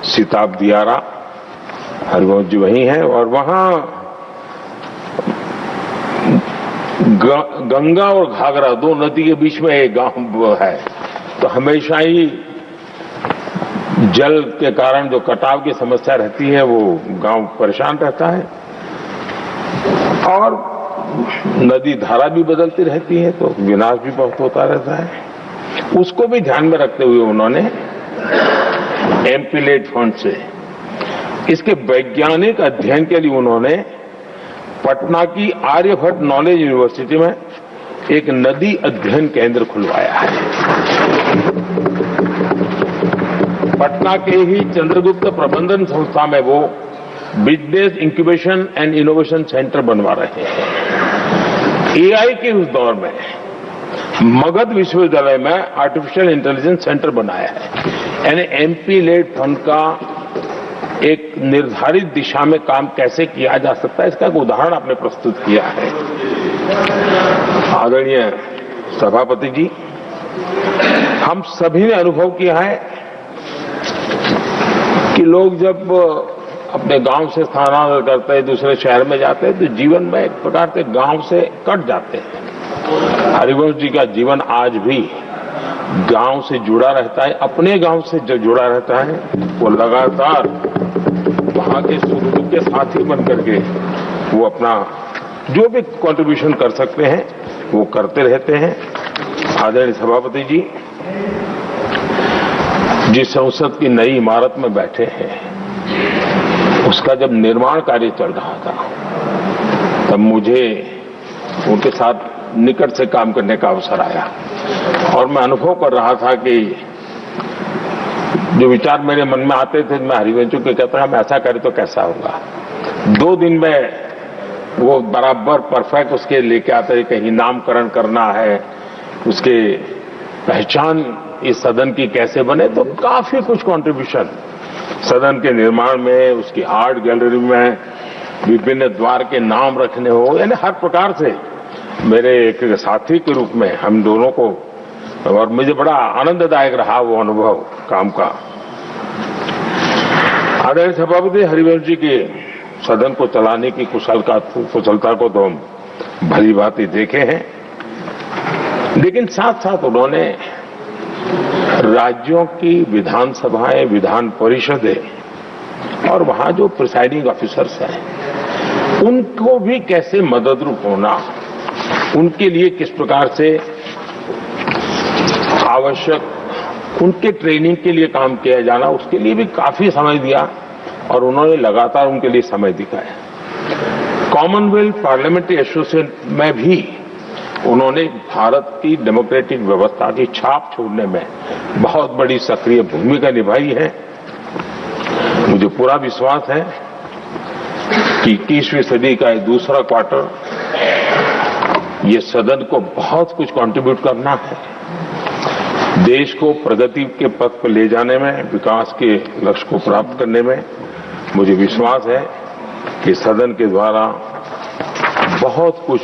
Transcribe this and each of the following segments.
सिताब दियारा, हरिवंश जी वही हैं, और वहां गंगा और घाघरा दो नदी के बीच में एक गांव है, तो हमेशा ही जल के कारण जो कटाव की समस्या रहती है वो गांव परेशान रहता है, और नदी धारा भी बदलती रहती है तो विनाश भी बहुत होता रहता है। उसको भी ध्यान में रखते हुए उन्होंने एमपी-लेड फंड से इसके वैज्ञानिक अध्ययन के लिए उन्होंने पटना की आर्यभट्ट नॉलेज यूनिवर्सिटी में एक नदी अध्ययन केंद्र खुलवाया है। पटना के ही चंद्रगुप्त प्रबंधन संस्था में वो business incubation and innovation centre बनवा रहे हैं। एआई के उस दौर में मगध विश्वविद्यालय में आर्टिफिशियल इंटेलिजेंस सेंटर बनाया है। यानी एमपी-लेड फंड का एक निर्धारित दिशा में काम कैसे किया जा सकता है, इसका एक उदाहरण आपने प्रस्तुत किया है। आदरणीय सभापति जी, हम सभी ने अनुभव किया है कि लोग जब अपने गांव से स्थानांतरण करते हैं, दूसरे शहर में जाते हैं, तो जीवन में एक प्रकार से गांव से कट जाते हैं। हरिवंश जी का जीवन आज भी गांव से जुड़ा रहता है। अपने गांव से जो जुड़ा रहता है वो लगातार वहां के सुख के साथी बनकर के वो अपना जो भी कंट्रीब्यूशन कर सकते हैं वो करते रहते हैं। आदरणीय सभापति जी, जिस संसद की नई इमारत में बैठे हैं उसका जब निर्माण कार्य चल रहा था तब मुझे उनके साथ निकट से काम करने का अवसर आया, और मैं अनुभव कर रहा था कि जो विचार मेरे मन में आते थे मैं हरिवंशों को कहता हम ऐसा करें तो कैसा होगा। 2 दिन में वो बराबर परफेक्ट उसके लेके आते थे। कहीं नामकरण करना है, उसके पहचान इस सदन की कैसे बने, तो काफी कुछ कंट्रीब्यूशन सदन के निर्माण में, उसकी आर्ट गैलरी में, विभिन्न द्वार के नाम रखने हो, यानी हर प्रकार से मेरे एक साथी के रूप में हम दोनों को, और मुझे बड़ा आनंददायक रहा वो अनुभव काम का। आदरणीय सभापति, हरिवंश जी के सदन को चलाने की कुशलता को तो हम भली भांति देखे हैं, लेकिन साथ साथ उन्होंने राज्यों की विधानसभाएं, विधान परिषदें और वहां जो प्रिसाइडिंग ऑफिसर्स हैं उनको भी कैसे मददरूप होना, उनके लिए किस प्रकार से आवश्यक उनके ट्रेनिंग के लिए काम किया जाना, उसके लिए भी काफी समय दिया और उन्होंने लगातार उनके लिए समय दिखाया। कॉमनवेल्थ पार्लियामेंट्री एसोसिएशन में भी उन्होंने भारत की डेमोक्रेटिक व्यवस्था की छाप छोड़ने में बहुत बड़ी सक्रिय भूमिका निभाई है। मुझे पूरा विश्वास है कि 21वीं सदी का ये दूसरा क्वार्टर ये सदन को बहुत कुछ कंट्रीब्यूट करना है, देश को प्रगति के पथ पर ले जाने में, विकास के लक्ष्य को प्राप्त करने में। मुझे विश्वास है कि सदन के द्वारा बहुत कुछ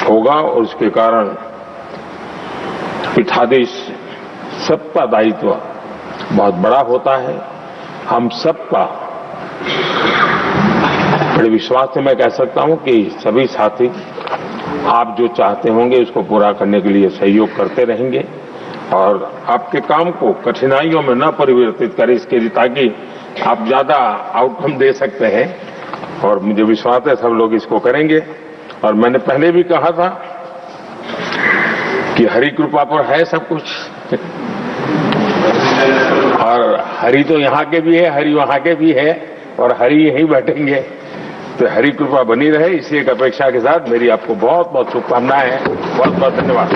होगा और उसके कारण पीठाधीश सबका दायित्व बहुत बड़ा होता है। हम सबका बड़े विश्वास से मैं कह सकता हूं कि सभी साथी आप जो चाहते होंगे उसको पूरा करने के लिए सहयोग करते रहेंगे और आपके काम को कठिनाइयों में न परिवर्तित करें, इसके लिए ताकि आप ज्यादा आउटकम दे सकते हैं, और मुझे विश्वास है सब लोग इसको करेंगे। और मैंने पहले भी कहा था कि हरि कृपा पर है सब कुछ, और हरि तो यहाँ के भी है, हरि वहाँ के भी है, और हरि यहीं बैठेंगे, तो हरि कृपा बनी रहे, इसी एक अपेक्षा के साथ मेरी आपको बहुत बहुत शुभकामनाएं हैं। बहुत बहुत धन्यवाद।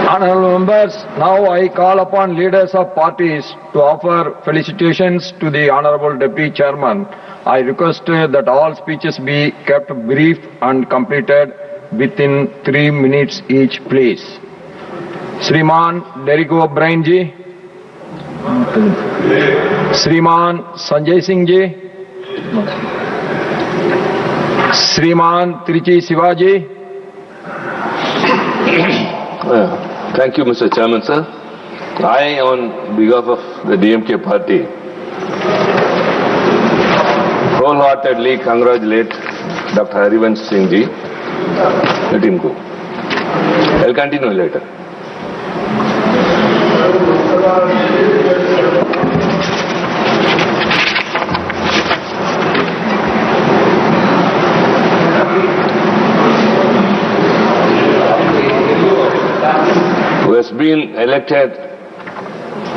Honorable members, now I call upon leaders of parties to offer felicitations to the Honorable Deputy Chairman. I request that all speeches be kept brief and completed within 3 minutes each, please. Shriman Derrick O'Brien ji, Shriman Sanjay Singh ji, Shriman Trichy Sivaji. Thank you, Mr. Chairman, sir. I, on behalf of the DMK party, wholeheartedly congratulate Dr. Harivansh Singh ji. Let him go. I'll continue later. Who has been elected